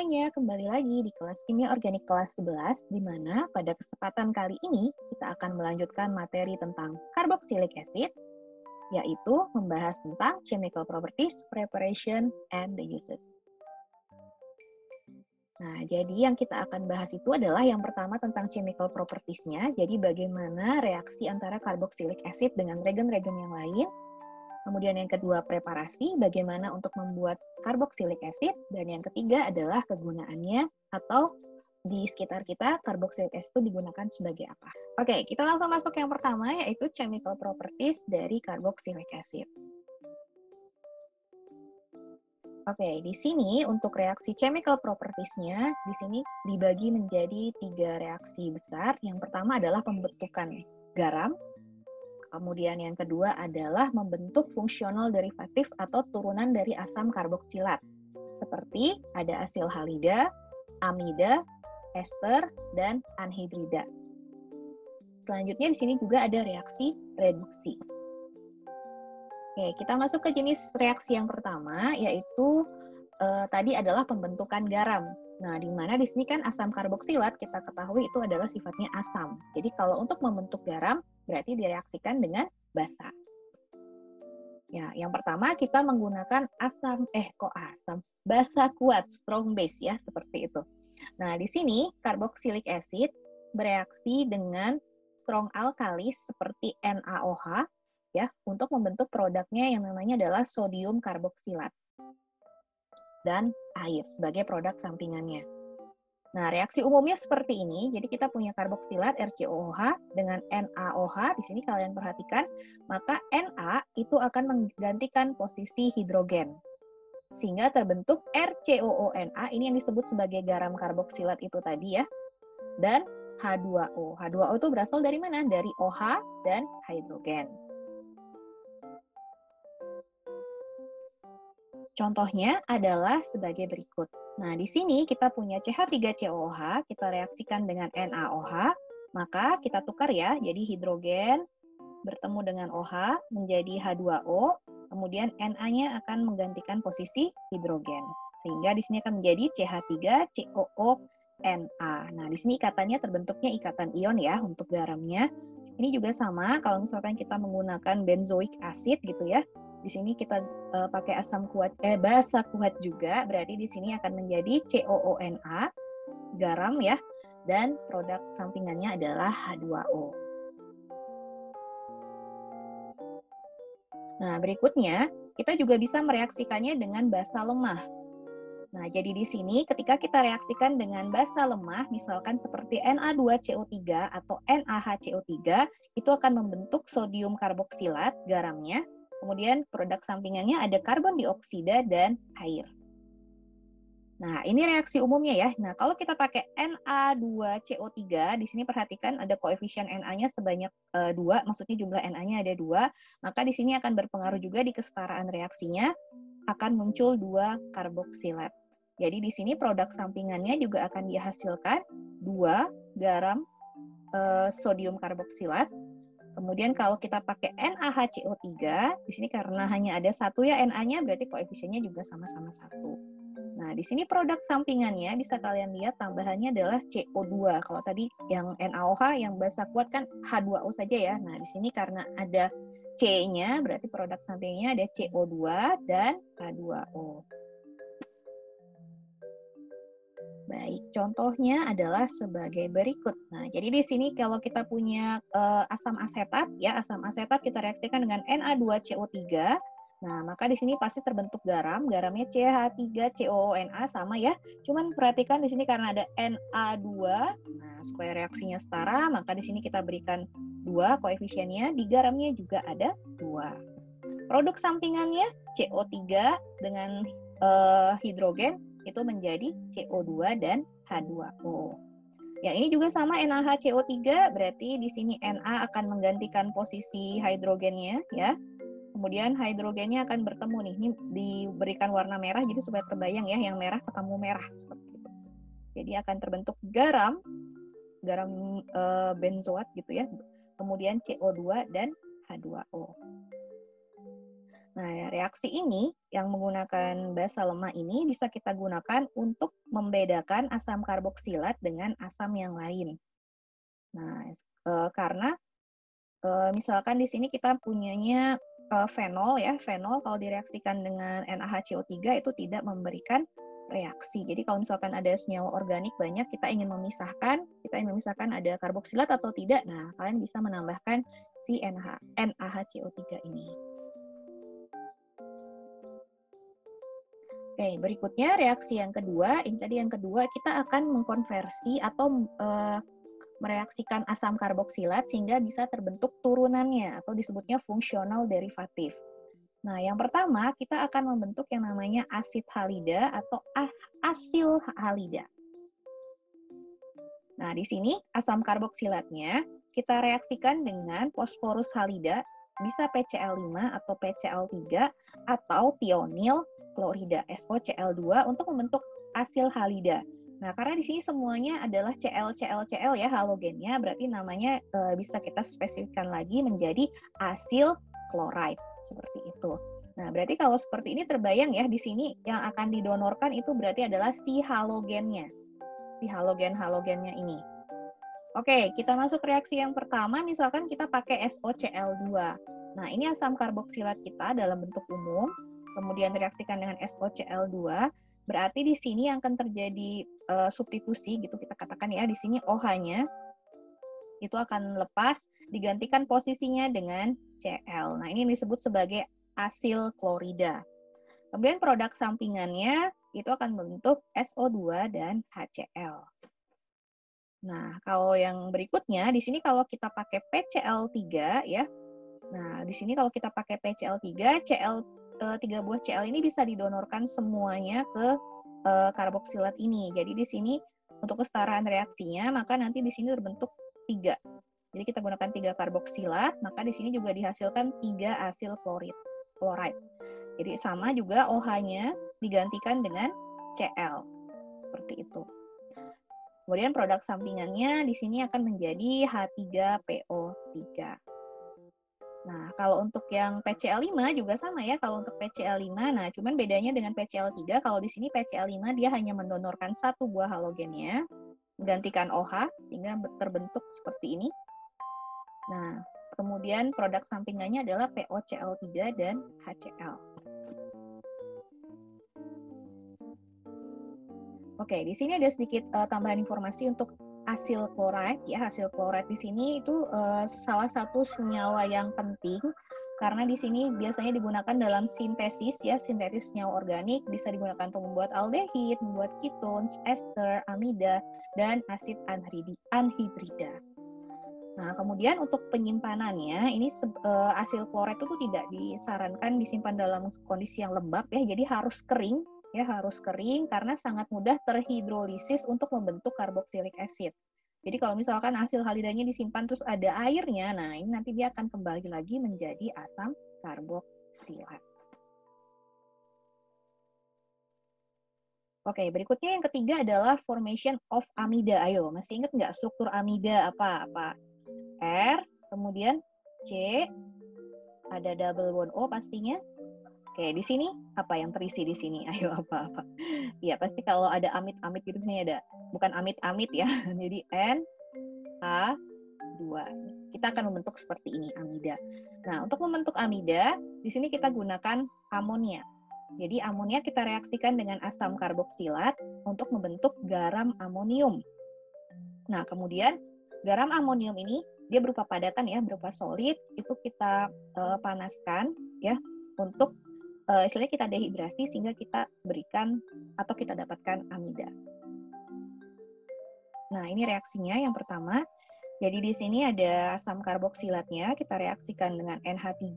semuanya, kembali lagi di kelas Kimia Organik kelas 11, di mana pada kesempatan kali ini kita akan melanjutkan materi tentang carboxylic acid, yaitu membahas tentang chemical properties, preparation, and the uses. Nah, jadi yang kita akan bahas itu adalah yang pertama tentang chemical properties-nya, jadi bagaimana reaksi antara carboxylic acid dengan reagen-reagen yang lain. Kemudian yang kedua, preparasi, bagaimana untuk membuat carboxylic acid. Dan yang ketiga adalah kegunaannya, atau di sekitar kita, carboxylic acid itu digunakan sebagai apa. Oke, kita langsung masuk yang pertama, yaitu chemical properties dari carboxylic acid. Oke, di sini untuk reaksi chemical properties-nya, di sini dibagi menjadi 3 reaksi besar. Yang pertama adalah pembentukan garam. Kemudian yang kedua adalah membentuk fungsional derivatif atau turunan dari asam karboksilat. Seperti ada asil halida, amida, ester, dan anhidrida. Selanjutnya di sini juga ada reaksi reduksi. Oke, kita masuk ke jenis reaksi yang pertama, yaitu tadi adalah pembentukan garam. Nah, di mana di sini kan asam karboksilat kita ketahui itu adalah sifatnya asam. Jadi kalau untuk membentuk garam berarti direaksikan dengan basa. Ya, yang pertama kita menggunakan basa kuat, strong base ya, seperti itu. Nah, di sini carboxylic acid bereaksi dengan strong alkalis seperti NaOH ya untuk membentuk produknya yang namanya adalah sodium karboksilat dan air sebagai produk sampingannya. Nah, reaksi umumnya seperti ini. Jadi kita punya karboksilat RCOOH dengan NaOH. Di sini kalian perhatikan, maka Na itu akan menggantikan posisi hidrogen. Sehingga terbentuk RCOONa, ini yang disebut sebagai garam karboksilat itu tadi ya. Dan H2O. H2O itu berasal dari mana? Dari OH dan hidrogen. Contohnya adalah sebagai berikut. Nah, di sini kita punya CH3COOH, kita reaksikan dengan NaOH, maka kita tukar ya, jadi hidrogen bertemu dengan OH menjadi H2O, kemudian Na-nya akan menggantikan posisi hidrogen. Sehingga di sini akan menjadi CH3COONa. Nah, di sini ikatannya terbentuknya ikatan ion ya untuk garamnya. Ini juga sama kalau misalkan kita menggunakan benzoic acid gitu ya. Di sini kita pakai basa kuat juga, berarti di sini akan menjadi COONa, garam ya, dan produk sampingannya adalah H2O. Nah, berikutnya, kita juga bisa mereaksikannya dengan basa lemah. Nah, jadi di sini ketika kita reaksikan dengan basa lemah, misalkan seperti Na2CO3 atau NaHCO3, itu akan membentuk sodium karboksilat, garamnya. Kemudian produk sampingannya ada karbon dioksida dan air. Nah, ini reaksi umumnya ya. Nah, kalau kita pakai Na2CO3, di sini perhatikan ada koefisien Na-nya sebanyak 2, maksudnya jumlah Na-nya ada 2, maka di sini akan berpengaruh juga di kesetaraan reaksinya, akan muncul 2 karboksilat. Jadi di sini produk sampingannya juga akan dihasilkan 2 garam sodium karboksilat. Kemudian kalau kita pakai NaHCO3, di sini karena hanya ada 1 ya Na-nya, berarti koefisiennya juga sama-sama 1. Nah, di sini produk sampingannya bisa kalian lihat tambahannya adalah CO2. Kalau tadi yang NaOH yang basa kuat kan H2O saja ya. Nah, di sini karena ada C-nya, berarti produk sampingnya ada CO2 dan H2O. Baik, contohnya adalah sebagai berikut. Nah, jadi di sini kalau kita punya asam asetat, ya asam asetat kita reaksikan dengan Na2CO3. Nah, maka di sini pasti terbentuk garam. Garamnya CH3COONa sama ya. Cuman perhatikan di sini karena ada Na2. Nah, supaya reaksinya setara, maka di sini kita berikan 2 koefisiennya. Di garamnya juga ada 2. Produk sampingannya CO3 dengan hidrogen itu menjadi CO2 dan H2O. Ya, ini juga sama NaHCO3, berarti di sini Na akan menggantikan posisi hidrogennya ya. Kemudian hidrogennya akan bertemu nih, ini diberikan warna merah jadi supaya terbayang ya, yang merah ketemu merah seperti itu. Jadi akan terbentuk garam benzoat gitu ya. Kemudian CO2 dan H2O. Nah, reaksi ini yang menggunakan basa lemah ini bisa kita gunakan untuk membedakan asam karboksilat dengan asam yang lain. Nah, karena misalkan di sini kita punyanya fenol ya, fenol kalau direaksikan dengan NaHCO3 itu tidak memberikan reaksi. Jadi kalau misalkan ada senyawa organik banyak, kita ingin memisahkan ada karboksilat atau tidak, nah kalian bisa menambahkan si NaHCO3 ini. Oke, berikutnya reaksi yang kedua, ini tadi yang kedua, kita akan mengkonversi atau mereaksikan asam karboksilat sehingga bisa terbentuk turunannya atau disebutnya fungsional derivatif. Nah, yang pertama kita akan membentuk yang namanya asid halida atau asil halida. Nah, di sini asam karboksilatnya kita reaksikan dengan fosforus halida, bisa PCl5 atau PCl3 atau tionil klorida SOCl2 untuk membentuk asil halida. Nah, karena di sini semuanya adalah Cl ya halogennya, berarti namanya bisa kita spesifikkan lagi menjadi asil chloride seperti itu. Nah, berarti kalau seperti ini terbayang ya di sini yang akan didonorkan itu berarti adalah si halogennya. Si halogen-halogennya ini. Oke, kita masuk reaksi yang pertama, misalkan kita pakai SOCl2. Nah, ini asam karboksilat kita dalam bentuk umum, kemudian direaksikan dengan SOCl2, berarti di sini yang akan terjadi substitusi, gitu kita katakan ya, di sini OH-nya itu akan lepas, digantikan posisinya dengan Cl. Nah, ini disebut sebagai asil klorida. Kemudian produk sampingannya itu akan membentuk SO2 dan HCl. Nah, kalau yang berikutnya, di sini kalau kita pakai PCl3 ya. Nah, di sini kalau kita pakai PCl3, tiga buah Cl ini bisa didonorkan semuanya ke karboksilat ini. Jadi di sini untuk kesetaraan reaksinya, maka nanti di sini terbentuk 3. Jadi kita gunakan 3 karboksilat, maka di sini juga dihasilkan 3 asil chloride. Jadi sama juga OH-nya digantikan dengan Cl. Seperti itu. Kemudian produk sampingannya di sini akan menjadi H3PO3. Nah, kalau untuk yang PCl5 juga sama ya, kalau untuk PCl5, nah cuman bedanya dengan PCl3, kalau di sini PCl5 dia hanya mendonorkan 1 buah halogennya, menggantikan OH, sehingga terbentuk seperti ini. Nah, kemudian produk sampingannya adalah POCl3 dan HCl. Oke, di sini ada sedikit tambahan informasi untuk asil chloride ya. Asil chloride di sini itu salah satu senyawa yang penting karena di sini biasanya digunakan dalam sintesis ya, sintesis senyawa organik, bisa digunakan untuk membuat aldehid, membuat ketones, ester, amida, dan asid anhidrida. Nah, kemudian untuk penyimpanannya, ini asil chloride itu tidak disarankan disimpan dalam kondisi yang lembab ya, jadi harus kering ya, harus kering karena sangat mudah terhidrolisis untuk membentuk carboxylic acid. Jadi kalau misalkan asil halidanya disimpan terus ada airnya, nah ini nanti dia akan kembali lagi menjadi asam karboksilat. Oke, berikutnya yang ketiga adalah formation of amida. Ayo, masih ingat nggak struktur amida apa? R, kemudian C, ada double bond O pastinya. Oke, di sini apa yang terisi di sini? Ayo apa-apa. Ya, pasti kalau ada amit-amit gitu sini ada. Bukan amit-amit ya. Jadi N, A, 2. Kita akan membentuk seperti ini, amida. Nah, untuk membentuk amida, di sini kita gunakan amonia. Jadi amonia kita reaksikan dengan asam karboksilat untuk membentuk garam amonium. Nah, kemudian garam amonium ini dia berupa padatan ya, berupa solid, itu kita panaskan ya untuk istilahnya kita dehidrasi sehingga kita berikan atau kita dapatkan amida. Nah, ini reaksinya yang pertama. Jadi di sini ada asam karboksilatnya, kita reaksikan dengan NH3.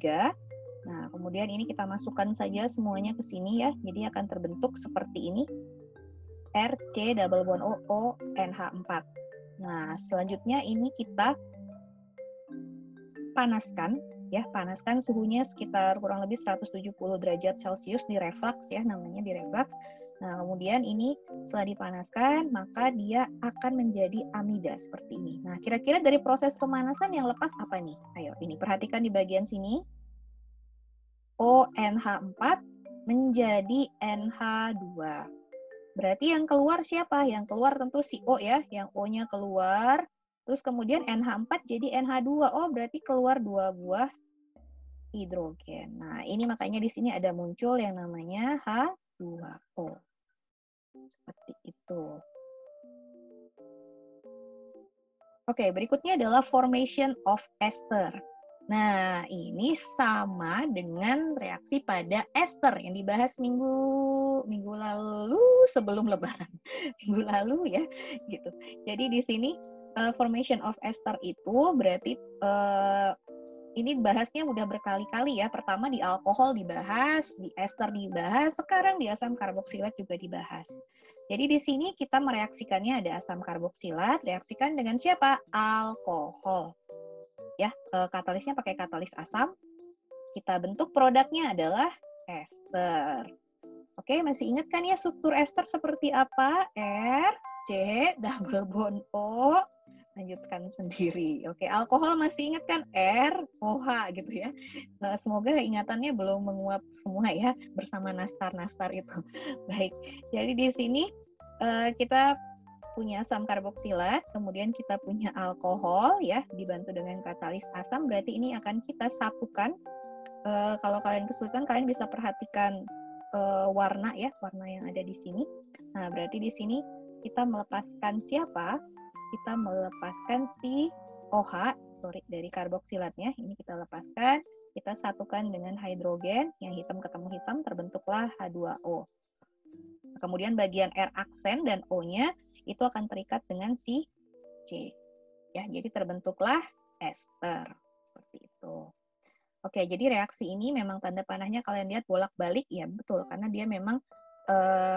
Nah, kemudian ini kita masukkan saja semuanya ke sini ya. Jadi akan terbentuk seperti ini. RC double bond O NH4. Nah, selanjutnya ini kita panaskan ya, panaskan suhunya sekitar kurang lebih 170 derajat Celcius di reflux ya, namanya di reflux. Nah, kemudian ini setelah dipanaskan, maka dia akan menjadi amida seperti ini. Nah, kira-kira dari proses pemanasan yang lepas apa nih? Ayo, ini perhatikan di bagian sini. ONH4 menjadi NH2. Berarti yang keluar siapa? Yang keluar tentu si O ya, yang O-nya keluar. Terus kemudian NH4 jadi NH2. Oh, berarti keluar 2 buah hidrogen. Nah, ini makanya di sini ada muncul yang namanya H2O. Seperti itu. Oke, berikutnya adalah formation of ester. Nah, ini sama dengan reaksi pada ester yang dibahas minggu lalu sebelum Lebaran. Minggu lalu ya, gitu. Jadi di sini formation of ester itu berarti ini bahasnya udah berkali-kali ya. Pertama di alkohol dibahas, di ester dibahas, sekarang di asam karboksilat juga dibahas. Jadi di sini kita mereaksikannya ada asam karboksilat, reaksikan dengan siapa? Alkohol. Ya, katalisnya pakai katalis asam. Kita bentuk produknya adalah ester. Oke, masih ingat kan ya struktur ester seperti apa? R, C, double bond O, lanjutkan sendiri. Oke, alkohol masih ingat kan? R, OH gitu ya. Semoga ingatannya belum menguap semua ya bersama nastar-nastar itu. Baik, jadi di sini kita punya asam karboksilat, kemudian kita punya alkohol ya, dibantu dengan katalis asam, berarti ini akan kita satukan. Kalau kalian kesulitan, kalian bisa perhatikan warna ya, warna yang ada di sini. Nah, berarti di sini kita melepaskan siapa? Kita melepaskan si OH, dari karboksilatnya. Ini kita lepaskan, kita satukan dengan hidrogen, yang hitam ketemu hitam, terbentuklah H2O. Kemudian bagian R aksen dan O-nya itu akan terikat dengan si C. Ya, jadi terbentuklah ester. Seperti itu. Oke, jadi reaksi ini memang tanda panahnya kalian lihat bolak-balik, ya betul, karena dia memang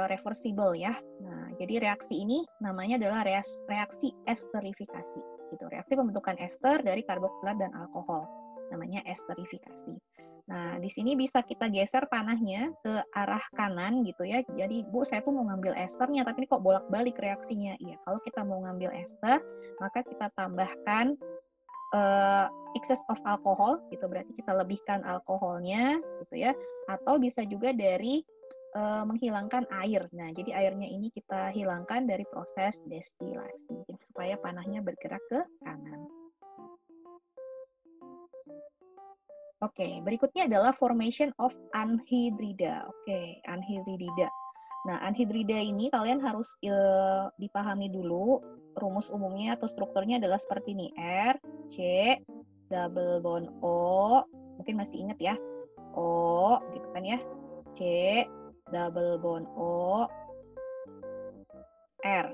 reversible ya. Nah, jadi reaksi ini namanya adalah reaksi esterifikasi. Gitu. Reaksi pembentukan ester dari karboksilat dan alkohol. Namanya esterifikasi. Nah, di sini bisa kita geser panahnya ke arah kanan gitu ya. Jadi, Bu, saya tuh mau ngambil esternya, tapi ini kok bolak-balik reaksinya. Iya, kalau kita mau ngambil ester, maka kita tambahkan excess of alcohol gitu, berarti kita lebihkan alkoholnya gitu ya, atau bisa juga dari menghilangkan air. Nah, jadi airnya ini kita hilangkan dari proses destilasi supaya panahnya bergerak ke kanan. Oke, berikutnya adalah formation of anhidrida. Oke, anhidrida. Nah, anhidrida ini kalian harus dipahami dulu rumus umumnya atau strukturnya adalah seperti ini. R, C, double bond O, mungkin masih ingat ya. O, gitu kan ya. C, double bond O, R.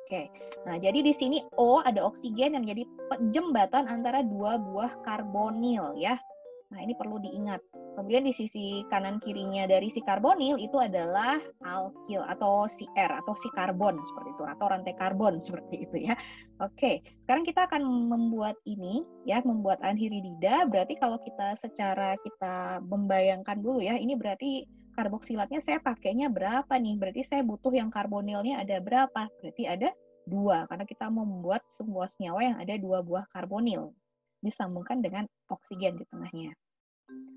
Oke, nah jadi di sini O ada oksigen yang menjadi jembatan antara dua buah karbonil ya. Nah ini perlu diingat. Kemudian di sisi kanan kirinya dari si karbonil itu adalah alkil atau si R atau si karbon seperti itu atau rantai karbon seperti itu ya. Oke, sekarang kita akan membuat ini ya, membuat anhidrida. Berarti kalau kita membayangkan dulu ya, ini berarti karboksilatnya saya pakainya berapa nih? Berarti saya butuh yang karbonilnya ada berapa? Berarti ada 2, karena kita mau membuat sebuah senyawa yang ada 2 buah karbonil disambungkan dengan oksigen di tengahnya.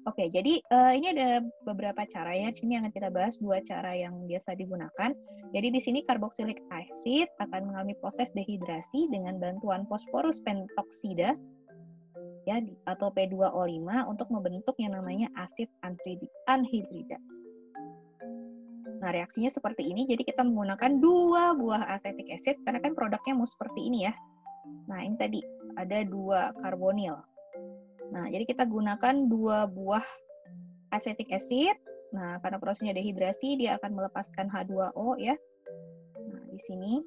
Oke, jadi ini ada beberapa cara ya. Di sini akan kita bahas 2 cara yang biasa digunakan. Jadi di sini karboksilik acid akan mengalami proses dehidrasi dengan bantuan fosforus pentoksida ya atau P2O5 untuk membentuk yang namanya asid anhidrida. Nah, reaksinya seperti ini. Jadi kita menggunakan 2 buah acetic acid karena kan produknya mau seperti ini ya. Nah, ini tadi ada 2 karbonil. Nah, jadi kita gunakan 2 buah acetic acid. Nah, karena prosesnya dehidrasi, dia akan melepaskan H2O ya. Nah, di sini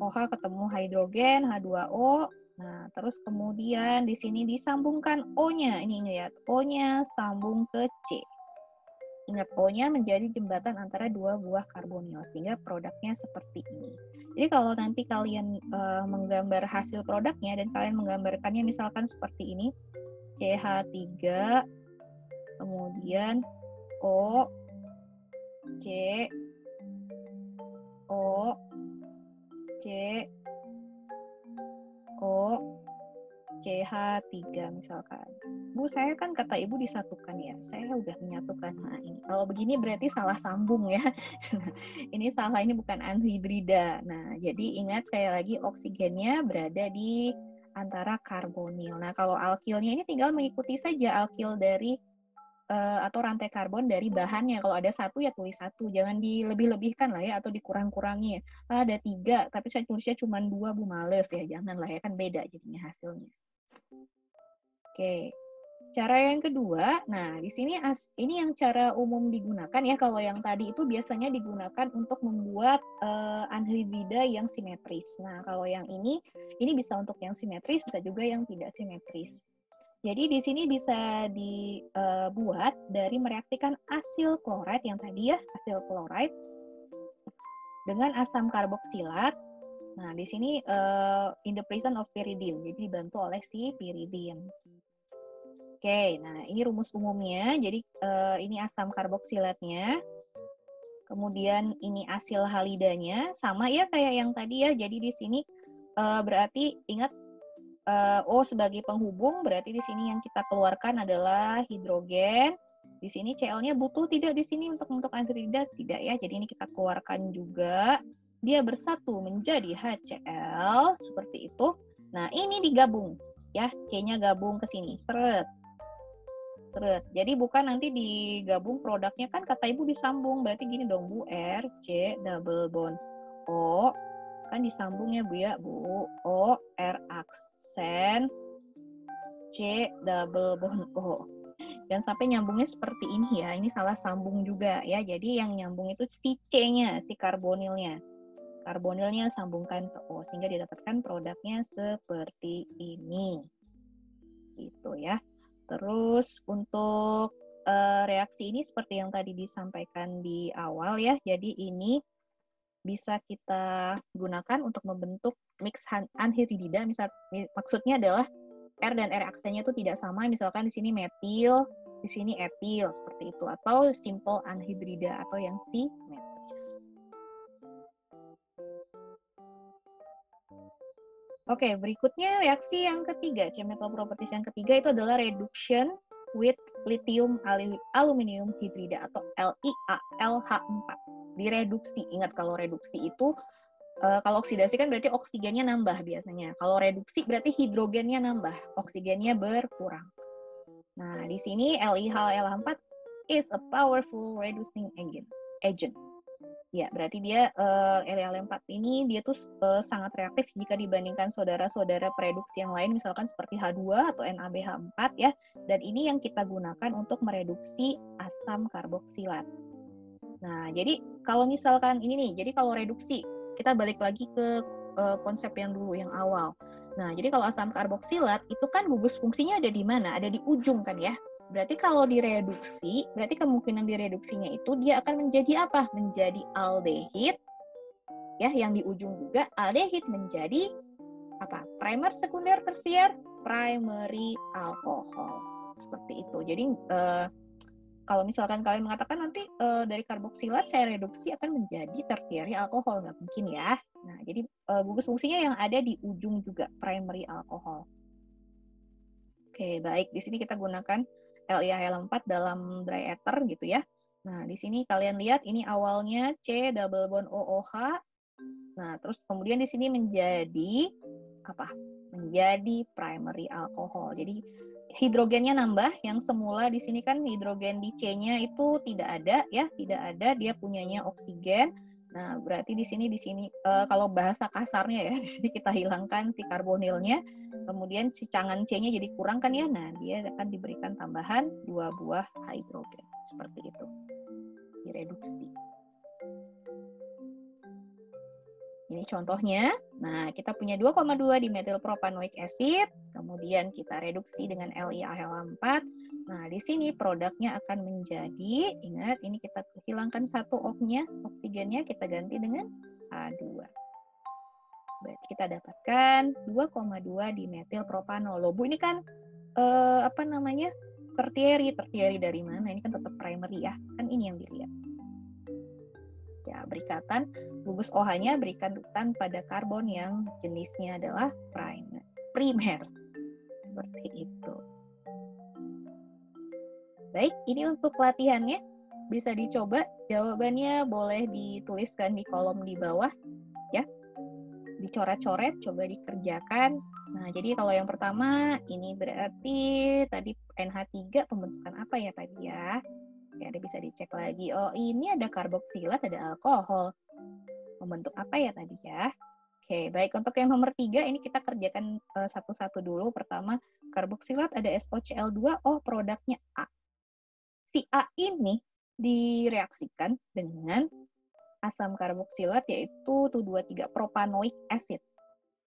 OH ketemu hidrogen, H2O. Nah, terus kemudian di sini disambungkan O-nya. Ini lihat, O-nya sambung ke C. Ingat, O-nya menjadi jembatan antara 2 buah karbonil, sehingga produknya seperti ini. Jadi kalau nanti kalian menggambar hasil produknya, dan kalian menggambarkannya misalkan seperti ini, CH3, kemudian O, C, O, C, O, CH3 misalkan. Bu, saya kan kata ibu disatukan ya, saya udah menyatukan. Nah ini, kalau begini berarti salah sambung ya. Ini salah, ini bukan anhidrida. Nah jadi ingat sekali lagi oksigennya berada di antara karbonil. Nah kalau alkilnya ini tinggal mengikuti saja alkil dari atau rantai karbon dari bahannya. Kalau ada satu ya tulis satu, jangan dilebih-lebihkan lah ya atau dikurang-kurangi. Ada 3, tapi saya tulisnya cuma 2, Bu, males ya, jangan lah ya, kan beda jadinya hasilnya. Oke, cara yang kedua, nah di sini ini yang cara umum digunakan ya. Kalau yang tadi itu biasanya digunakan untuk membuat anhidrida yang simetris. Nah kalau yang ini bisa untuk yang simetris, bisa juga yang tidak simetris. Jadi di sini bisa dibuat dari mereaksikan asil klorid yang tadi ya, asil klorid dengan asam karboksilat. Nah, di sini in the presence of pyridine, jadi dibantu oleh si pyridine. Oke, nah ini rumus umumnya. Jadi ini asam karboksilatnya. Kemudian ini asil halidanya, sama ya kayak yang tadi ya. Jadi di sini berarti ingat O sebagai penghubung, berarti di sini yang kita keluarkan adalah hidrogen. Di sini Cl-nya butuh tidak di sini untuk anhidrida? Tidak ya. Jadi ini kita keluarkan juga. Dia bersatu menjadi HCl seperti itu. Nah, ini digabung ya. C-nya gabung ke sini. Seret. Seret. Jadi bukan nanti digabung produknya, kan kata ibu disambung. Berarti gini dong Bu, R, C, double bond O. Kan disambung ya Bu ya, Bu. O, R aksen, C, double bond O. Dan sampai nyambungnya seperti ini ya. Ini salah sambung juga ya. Jadi yang nyambung itu si C-nya, si karbonilnya. Karbonilnya sambungkan ke O. Sehingga didapatkan produknya seperti ini. Gitu ya. Terus untuk reaksi ini seperti yang tadi disampaikan di awal ya. Jadi ini bisa kita gunakan untuk membentuk mix anhidrida. Maksudnya adalah R dan R aksennya itu tidak sama. Misalkan di sini metil, di sini etil seperti itu, atau simple anhidrida atau yang simetris. Oke, berikutnya reaksi yang ketiga, chemical properties yang ketiga itu adalah reduction with lithium aluminium hydride atau LiAlH4. Direduksi. Ingat kalau reduksi itu kalau oksidasi kan berarti oksigennya nambah biasanya. Kalau reduksi berarti hidrogennya nambah, oksigennya berkurang. Nah, di sini LiHlH4 is a powerful reducing agent. Ya, berarti dia LiHlH4 ini dia tuh sangat reaktif jika dibandingkan saudara-saudara pereduksi yang lain, misalkan seperti H2 atau NaBH4 ya. Dan ini yang kita gunakan untuk mereduksi asam karboksilat. Nah, jadi kalau misalkan ini nih, jadi kalau reduksi, kita balik lagi ke konsep yang dulu, yang awal. Nah, jadi kalau asam karboksilat, itu kan gugus fungsinya ada di mana? Ada di ujung kan ya? Berarti kalau direduksi, berarti kemungkinan direduksinya itu dia akan menjadi apa? Menjadi aldehid, ya, yang di ujung juga aldehid menjadi apa? Primer, sekunder, tersier, primary alkohol. Seperti itu. Jadi kalau misalkan kalian mengatakan nanti dari karboksilat saya reduksi akan menjadi tertiary alkohol, nggak mungkin ya. Nah, jadi gugus fungsinya yang ada di ujung juga, primary alkohol. Oke, baik. Di sini kita gunakan LiHl4 dalam dry ether gitu ya. Nah, di sini kalian lihat ini awalnya C double bond OOH. Nah, terus kemudian di sini menjadi apa? Menjadi primary alkohol. Jadi hidrogennya nambah, yang semula di sini kan hidrogen di C-nya itu tidak ada ya, tidak ada, dia punyanya oksigen. Nah, berarti di sini kalau bahasa kasarnya ya, di sini kita hilangkan si karbonilnya, kemudian si cangan C-nya jadi kurang kan ya. Nah, dia akan diberikan tambahan 2 buah hidrogen. Seperti itu. Direduksi. Ini contohnya. Nah, kita punya 2,2 dimethylpropanoic acid, kemudian kita reduksi dengan LiHlH4. Nah, di sini produknya akan menjadi, ingat, ini kita hilangkan satu O-nya, oksigennya kita ganti dengan H2. Berarti kita dapatkan 2,2 dimethylpropanol. Loh, Bu, ini kan apa namanya? Tertiary dari mana? Ini kan tetap primary ya. Kan ini yang dilihat. Ya, berikatan gugus OH-nya berikatan pada karbon yang jenisnya adalah primer. Seperti itu. Baik, ini untuk latihannya. Bisa dicoba, jawabannya boleh dituliskan di kolom di bawah, ya. Dicoret-coret, coba dikerjakan. Nah, jadi kalau yang pertama, ini berarti tadi NH3 pembentukan apa ya tadi ya? Ya, ada bisa dicek lagi. Oh, ini ada karboksilat, ada alkohol. Membentuk apa ya tadi ya? Oke, baik. Untuk yang nomor 3, ini kita kerjakan satu-satu dulu. Pertama, karboksilat ada SOCl2. Oh, produknya A. Si A ini direaksikan dengan asam karboksilat yaitu 2,3 propanoic acid.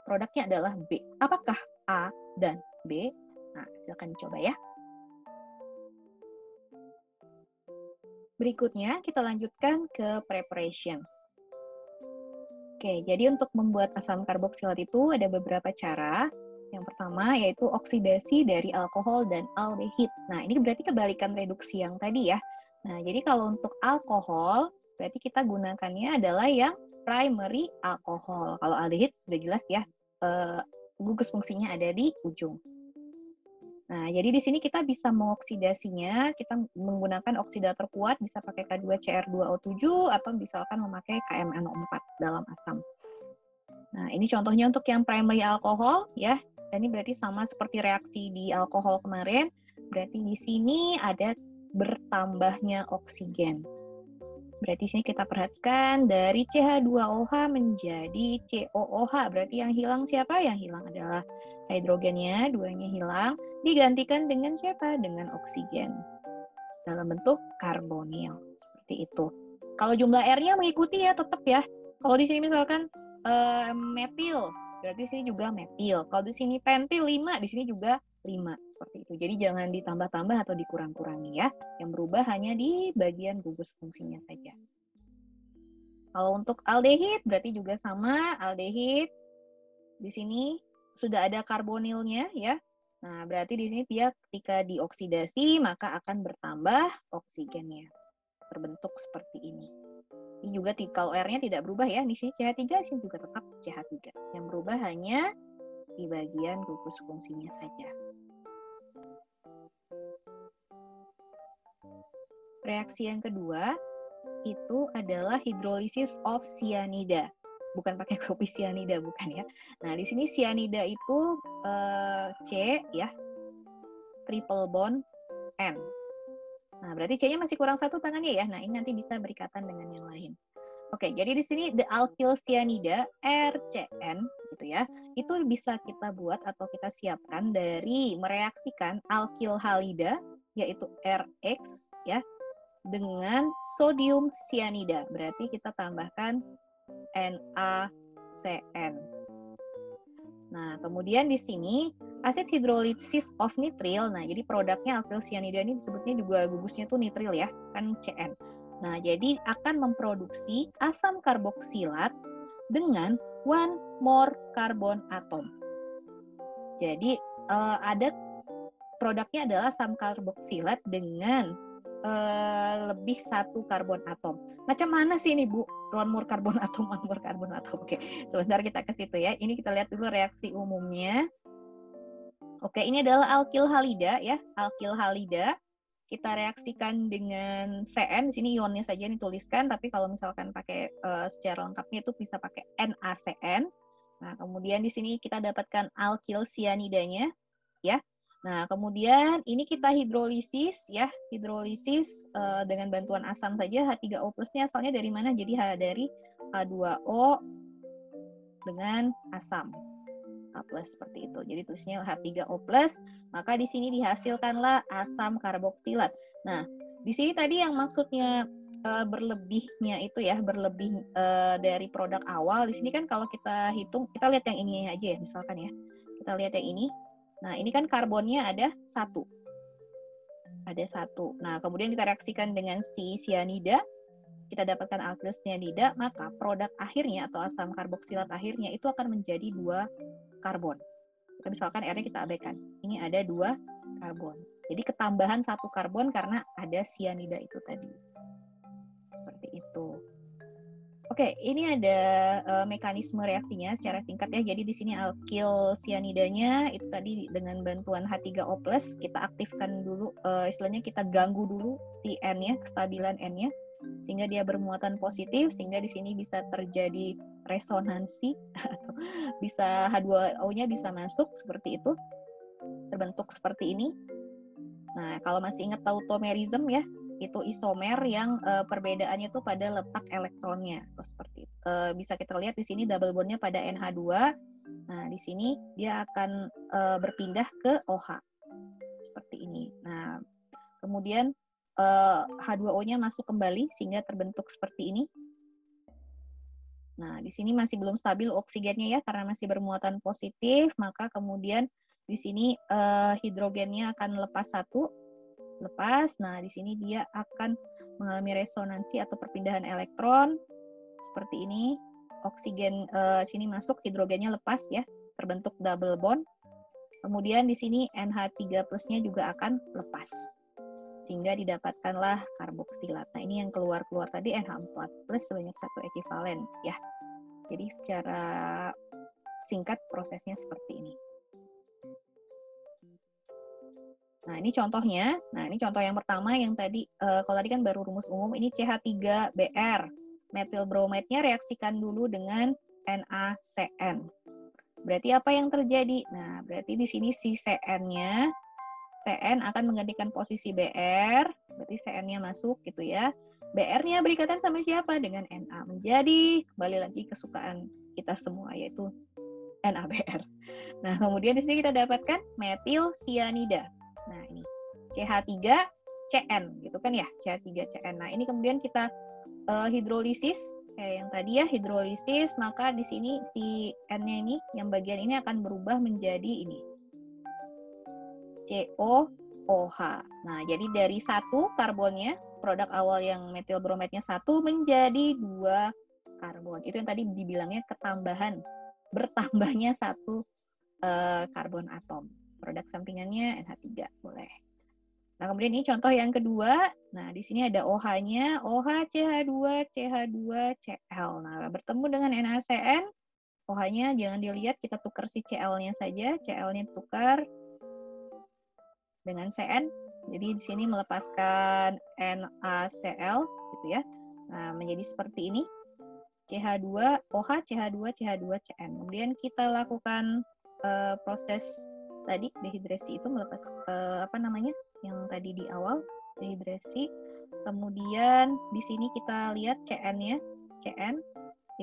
Produknya adalah B. Apakah A dan B? Nah, silakan dicoba ya. Berikutnya kita lanjutkan ke preparation. Oke, jadi untuk membuat asam karboksilat itu ada beberapa cara. Yang pertama yaitu oksidasi dari alkohol dan aldehid. Nah, ini berarti kebalikan reduksi yang tadi ya. Nah, jadi kalau untuk alkohol, berarti kita gunakannya adalah yang primary alkohol. Kalau aldehid sudah jelas ya, gugus fungsinya ada di ujung. Nah, jadi di sini kita bisa mengoksidasinya, kita menggunakan oksidator kuat, bisa pakai K2CR2O7 atau misalkan memakai KMNO4 dalam asam. Nah, ini contohnya untuk yang primary alkohol ya. Dan ini berarti sama seperti reaksi di alkohol kemarin. Berarti di sini ada bertambahnya oksigen. Berarti sini kita perhatikan dari CH2OH menjadi COOH. Berarti yang hilang siapa? Yang hilang adalah hidrogennya, duanya hilang. Digantikan dengan siapa? Dengan oksigen. Dalam bentuk karbonil. Seperti itu. Kalau jumlah R-nya mengikuti ya, tetap ya. Kalau di sini misalkan metil, berarti di sini juga metil. Kalau di sini pentil 5, di sini juga 5. Seperti itu. Jadi jangan ditambah-tambah atau dikurang-kurangi ya. Yang berubah hanya di bagian gugus fungsinya saja. Kalau untuk aldehid berarti juga sama, aldehid di sini sudah ada karbonilnya ya. Nah, berarti di sini dia ketika dioksidasi maka akan bertambah oksigennya. Terbentuk seperti ini. Ini juga kalau R-nya tidak berubah ya. Di sini CH3, di sini juga tetap CH3. Yang berubah hanya di bagian gugus fungsinya saja. Reaksi yang kedua itu adalah hidrolisis of cyanida. Bukan pakai kopi cyanida, bukan ya. Nah, di sini cyanida itu C ya, triple bond N. Nah, berarti C-nya masih kurang satu tangannya ya. Nah, ini nanti bisa berikatan dengan yang lain. Oke, jadi di sini the alkyl cyanida RCN gitu ya. Itu bisa kita buat atau kita siapkan dari mereaksikan alkyl halida yaitu RX ya dengan sodium cyanida. Berarti kita tambahkan NaCN. Nah, kemudian di sini asid hidrolisis of nitril. Nah, jadi produknya alkyl cyanida ini disebutnya juga gugusnya tuh nitril ya, kan CN. Nah, jadi akan memproduksi asam karboksilat dengan one more carbon atom. Jadi ada produknya adalah asam karboksilat dengan lebih satu karbon atom. Macam mana sih ini Bu? One more carbon atom, one more carbon atom. Oke, sebentar kita ke situ ya. Ini kita lihat dulu reaksi umumnya. Oke, ini adalah alkyl halida ya, alkyl halida. Kita reaksikan dengan CN, di sini ionnya saja yang dituliskan, tapi kalau misalkan pakai secara lengkapnya itu bisa pakai NaCN. Nah, kemudian di sini kita dapatkan alkyl cyanidanya ya. Nah, kemudian ini kita hidrolisis ya, hidrolisis dengan bantuan asam saja. H3O plusnya asalnya dari mana? Jadi dari H2O dengan asam. H plus seperti itu. Jadi tulisnya H3O plus, maka di sini dihasilkanlah asam karboksilat. Nah, di sini tadi yang maksudnya berlebihnya itu ya, berlebih dari produk awal. Di sini kan kalau kita hitung, kita lihat yang ini aja ya, misalkan ya. Kita lihat yang ini. Nah, ini kan karbonnya ada 1. Ada 1. Nah, kemudian kita reaksikan dengan si cyanida, kita dapatkan alkyl cyanida, maka produk akhirnya atau asam karboksilat akhirnya itu akan menjadi 2 karbon. Kita misalkan R-nya kita abaikan. Ini ada 2 karbon. Jadi ketambahan 1 karbon karena ada cyanida itu tadi. Seperti itu. Oke, ini ada mekanisme reaksinya secara singkat ya. Jadi di sini alkil sianidanya itu tadi dengan bantuan H3O+ kita aktifkan dulu, istilahnya kita ganggu dulu si N-nya, kestabilan N-nya, sehingga dia bermuatan positif, sehingga di sini bisa terjadi resonansi atau bisa H2O-nya bisa masuk seperti itu, terbentuk seperti ini. Nah, kalau masih ingat tautomerism ya, itu isomer yang perbedaannya itu pada letak elektronnya. Seperti itu. Bisa kita lihat di sini double bondnya pada NH2. Nah, di sini dia akan berpindah ke OH. Seperti ini. Nah, kemudian H2O-nya masuk kembali sehingga terbentuk seperti ini. Nah, di sini masih belum stabil oksigennya ya, karena masih bermuatan positif, maka kemudian di sini hidrogennya akan lepas satu, lepas. Nah, di sini dia akan mengalami resonansi atau perpindahan elektron seperti ini. Oksigen sini masuk, hidrogennya lepas ya, terbentuk double bond. Kemudian di sini NH3+-nya juga akan lepas. Sehingga didapatkanlah karboksilat. Nah, ini yang keluar-keluar tadi NH4+ sebanyak 1 ekivalen ya. Jadi secara singkat prosesnya seperti ini. Nah, ini contohnya. Nah, ini contoh yang pertama yang tadi, kalau tadi kan baru rumus umum, ini CH3Br. Methyl bromide-nya reaksikan dulu dengan NaCN. Berarti apa yang terjadi? Nah, berarti di sini si CN-nya, CN akan menggantikan posisi Br, berarti CN-nya masuk gitu ya. Br-nya berikatan sama siapa? Dengan Na. Menjadi, kembali lagi kesukaan kita semua, yaitu NaBr. Nah, kemudian di sini kita dapatkan metil sianida. Nah, ini CH3CN gitu kan ya, CH3CN. Nah, ini kemudian kita hidrolisis kayak yang tadi ya, hidrolisis, maka di sini si N-nya ini yang bagian ini akan berubah menjadi ini. COOH. Nah, jadi dari satu karbonnya, produk awal yang metil bromide-nya satu menjadi 2 karbon. Itu yang tadi dibilangnya ketambahan, bertambahnya satu karbon atom. Produk sampingannya NH3 boleh. Nah, kemudian ini contoh yang kedua. Nah, di sini ada OH-nya, OH CH2 CH2 Cl. Nah, bertemu dengan NaCN, OH-nya jangan dilihat, kita tukar si Cl-nya saja. Cl-nya tukar dengan Cn. Jadi di sini melepaskan NaCl gitu ya. Nah, menjadi seperti ini. CH2 OH CH2 CH2 Cn. Kemudian kita lakukan proses tadi dehidrasi itu melepas yang tadi di awal dehidrasi. Kemudian di sini kita lihat Cn-nya, Cn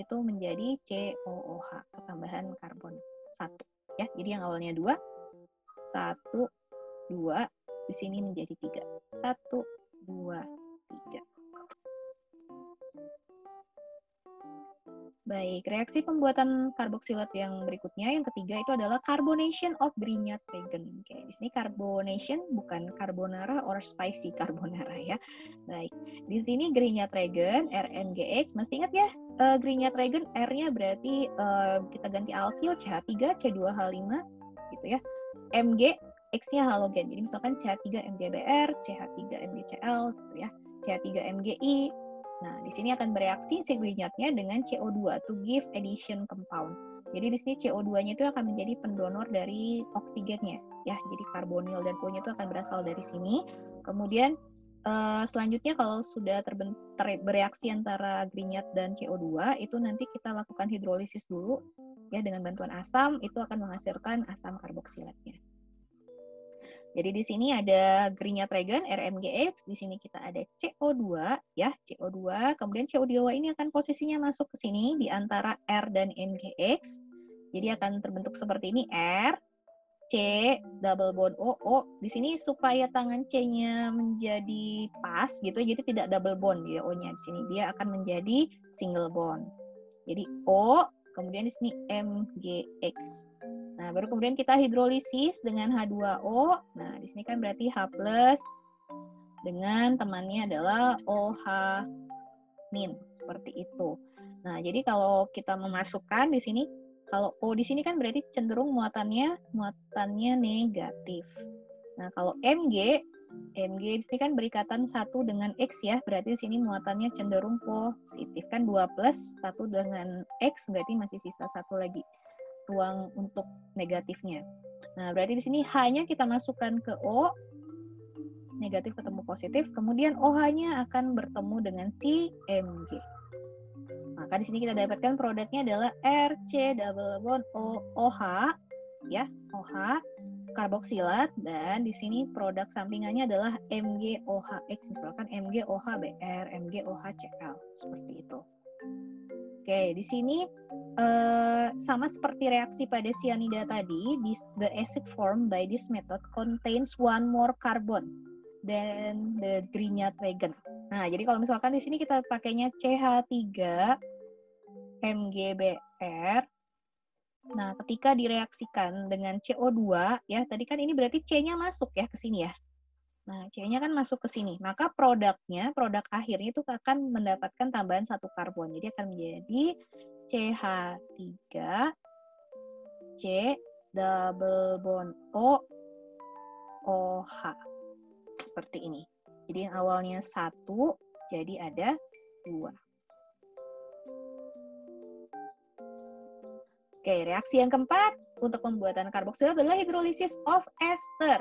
itu menjadi COOH, ketambahan karbon 1 ya. Jadi yang awalnya 2, 1 2 di sini menjadi 3. 1 2 3. Baik, reaksi pembuatan karboksilat yang berikutnya, yang ketiga itu adalah carbonation of Grignard-Regan. Oke, di sini carbonation bukan carbonara or spicy carbonara ya. Baik, di sini Grignard-Regan, RMGX, masih ingat ya? Grignard-Regan R-nya berarti kita ganti alkil CH3 C2H5 gitu ya. Mg X-nya halogen. Jadi misalkan CH3MgBr, CH3MgCl gitu ya. CH3MgI. Nah, di sini akan bereaksi si Grignard-nya dengan CO2 to give addition compound. Jadi di sini CO2-nya itu akan menjadi pendonor dari oksigennya ya. Jadi karbonil dan O-nya itu akan berasal dari sini. Kemudian selanjutnya kalau sudah bereaksi antara Grignard dan CO2, itu nanti kita lakukan hidrolisis dulu ya, dengan bantuan asam, itu akan menghasilkan asam karboksilatnya. Jadi di sini ada Grignard-Regan RMGX, di sini kita ada CO2 ya, CO2. Kemudian CO2 ini akan posisinya masuk ke sini di antara R dan NGX. Jadi akan terbentuk seperti ini, R C double bond O. Di sini supaya tangan C-nya menjadi pas gitu, jadi tidak double bond ya O-nya di sini. Dia akan menjadi single bond. Jadi O, kemudian di sini MgX. Nah, baru kemudian kita hidrolisis dengan H2O. Nah, di sini kan berarti H+ dengan temannya adalah OH-, seperti itu. Nah, jadi kalau kita memasukkan di sini, kalau O di sini kan berarti cenderung muatannya negatif. Nah, kalau Mg Mg di sini kan berikatan 1 dengan X ya, berarti di sini muatannya cenderung positif kan 2 plus 1 dengan X, berarti masih sisa 1 lagi ruang untuk negatifnya. Nah, berarti di sini H-nya kita masukkan ke O, negatif ketemu positif, kemudian OH-nya akan bertemu dengan si Mg. Maka di sini kita dapatkan produknya adalah RC double bond OH, ya, OH karboksilat, dan di sini produk sampingannya adalah MgOHX, misalkan MgOHBr, MgOHCl, seperti itu. Oke, di sini sama seperti reaksi pada cyanida tadi, the acid formed by this method contains one more carbon than the Grignard reagent. Nah, jadi kalau misalkan di sini kita pakainya CH3 MgBr. Nah, ketika direaksikan dengan CO2, ya, tadi kan ini berarti C-nya masuk ya ke sini ya. Nah, C-nya kan masuk ke sini. Maka produknya, produk akhirnya itu akan mendapatkan tambahan 1 karbon. Jadi akan menjadi CH3 C double bond O OH. Seperti ini. Jadi yang awalnya 1, jadi ada 2. Oke, reaksi yang keempat untuk pembuatan karboksilat adalah hydrolysis of ester.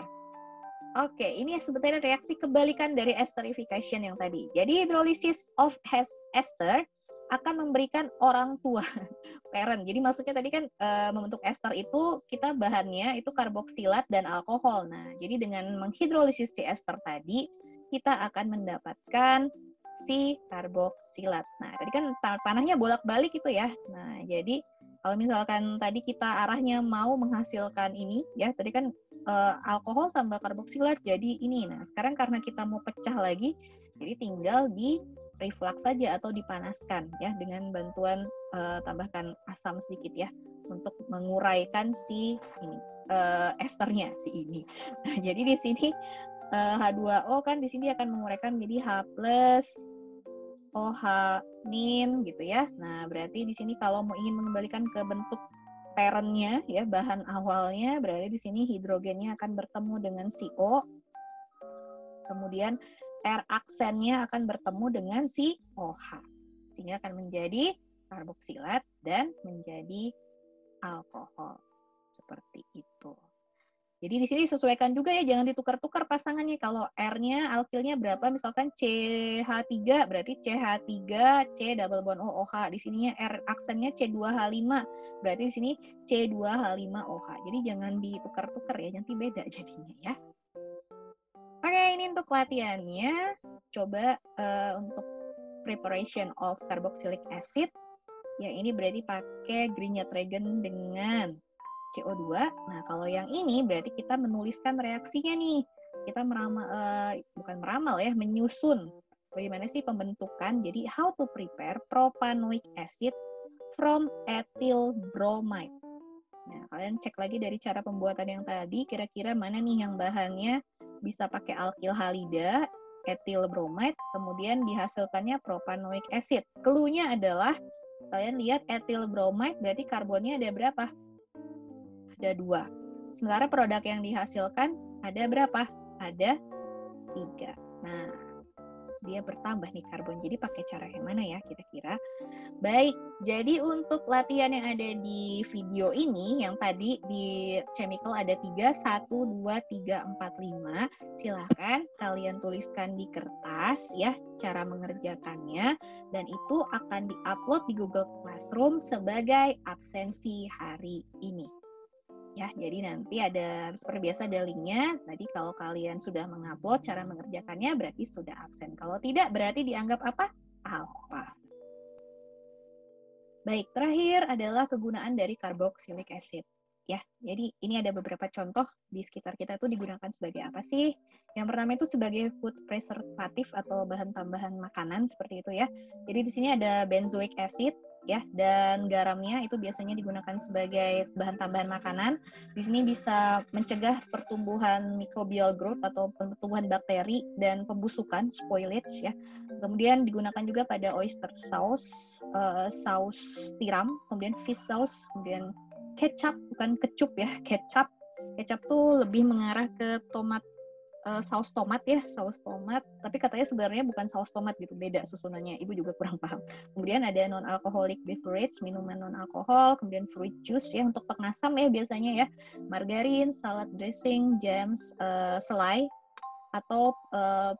Oke, ini sebetulnya reaksi kebalikan dari esterification yang tadi. Jadi hydrolysis of ester akan memberikan orang tua, parent. Jadi maksudnya tadi kan membentuk ester itu kita bahannya itu karboksilat dan alkohol. Nah, jadi dengan menghidrolisis si ester tadi, kita akan mendapatkan si karboksilat. Nah, tadi kan panahnya bolak-balik itu ya. Nah, jadi kalau misalkan tadi kita arahnya mau menghasilkan ini, ya tadi kan alkohol tambah karboksilat jadi ini. Nah, sekarang karena kita mau pecah lagi, jadi tinggal di reflux saja atau dipanaskan ya dengan bantuan tambahkan asam sedikit ya untuk menguraikan si ini esternya si ini. Nah, jadi di sini H2O kan di sini akan menguraikan menjadi H plus OH min gitu ya. Nah, berarti di sini kalau mau ingin mengembalikan ke bentuk parentnya ya, bahan awalnya, berarti di sini hidrogennya akan bertemu dengan si O. Kemudian R aksennya akan bertemu dengan si OH. Sehingga akan menjadi karboksilat dan menjadi alkohol. Seperti itu. Jadi di sini sesuaikan juga ya, jangan ditukar-tukar pasangannya. Kalau R-nya, alkilnya berapa, misalkan CH3, berarti CH3, C double bond O, OH. Di sininya R aksennya C2H5, berarti di sini C2H5OH. Jadi jangan ditukar-tukar ya, nanti beda jadinya ya. Oke, ini untuk latihannya. Coba untuk preparation of carboxylic acid. Ya, ini berarti pakai Grignard reagent dengan CO2. Nah, kalau yang ini berarti kita menuliskan reaksinya nih. Kita bukan meramal ya, menyusun bagaimana sih pembentukan. Jadi, how to prepare propanoic acid from ethyl bromide. Nah, kalian cek lagi dari cara pembuatan yang tadi, kira-kira mana nih yang bahannya bisa pakai alkyl halida, ethyl bromide, kemudian dihasilkannya propanoic acid. Clue-nya adalah, kalian lihat ethyl bromide berarti karbonnya ada berapa? Ada 2. Sementara produk yang dihasilkan ada berapa? Ada 3. Nah, dia bertambah nih karbon. Jadi pakai cara yang mana ya kira-kira? Baik, jadi untuk latihan yang ada di video ini, yang tadi di chemical ada 3, 1, 2, 3, 4, 5. Silahkan kalian tuliskan di kertas ya cara mengerjakannya. Dan itu akan di-upload di Google Classroom sebagai absensi hari ini. Ya, jadi nanti ada seperti biasa ada linknya. Tadi kalau kalian sudah mengupload cara mengerjakannya berarti sudah absen. Kalau tidak berarti dianggap apa? Alpha. Baik, terakhir adalah kegunaan dari carboxylic acid. Ya, jadi ini ada beberapa contoh di sekitar kita itu digunakan sebagai apa sih? Yang pertama itu sebagai food preservative atau bahan tambahan makanan seperti itu ya. Jadi di sini ada benzoic acid ya, dan garamnya itu biasanya digunakan sebagai bahan tambahan makanan. Di sini bisa mencegah pertumbuhan microbial growth atau pertumbuhan bakteri dan pembusukan spoilage ya. Kemudian digunakan juga pada oyster sauce, saus tiram, kemudian fish sauce, kemudian kecap, bukan kecup ya, kecap. Kecap tuh lebih mengarah ke tomat saus tomat ya, saus tomat, tapi katanya sebenarnya bukan saus tomat gitu, beda susunannya. Ibu juga kurang paham. Kemudian ada non-alcoholic beverage, minuman non-alkohol, kemudian fruit juice ya untuk pengasam ya biasanya ya, margarin, salad dressing, jams, selai, atau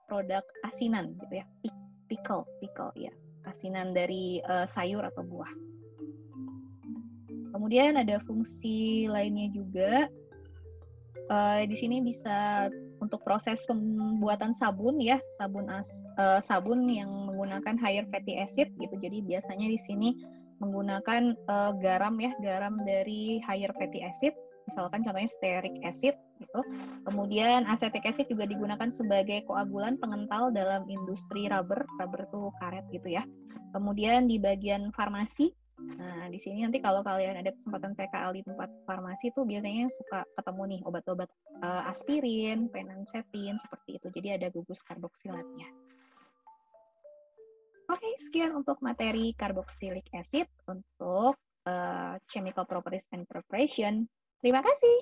produk asinan gitu ya, pickle ya, asinan dari sayur atau buah. Kemudian ada fungsi lainnya juga. Di sini bisa untuk proses pembuatan sabun ya, sabun yang menggunakan higher fatty acid gitu. Jadi biasanya di sini menggunakan garam ya, garam dari higher fatty acid. Misalkan contohnya stearic acid gitu. Kemudian acetic acid juga digunakan sebagai koagulan pengental dalam industri rubber tuh karet gitu ya. Kemudian di bagian farmasi. Nah, di sini nanti kalau kalian ada kesempatan PKL di tempat farmasi tuh biasanya suka ketemu nih obat-obat aspirin, penansetin, seperti itu. Jadi ada gugus karboksilatnya. Oke, sekian untuk materi carboxylic acid untuk chemical properties and preparation. Terima kasih.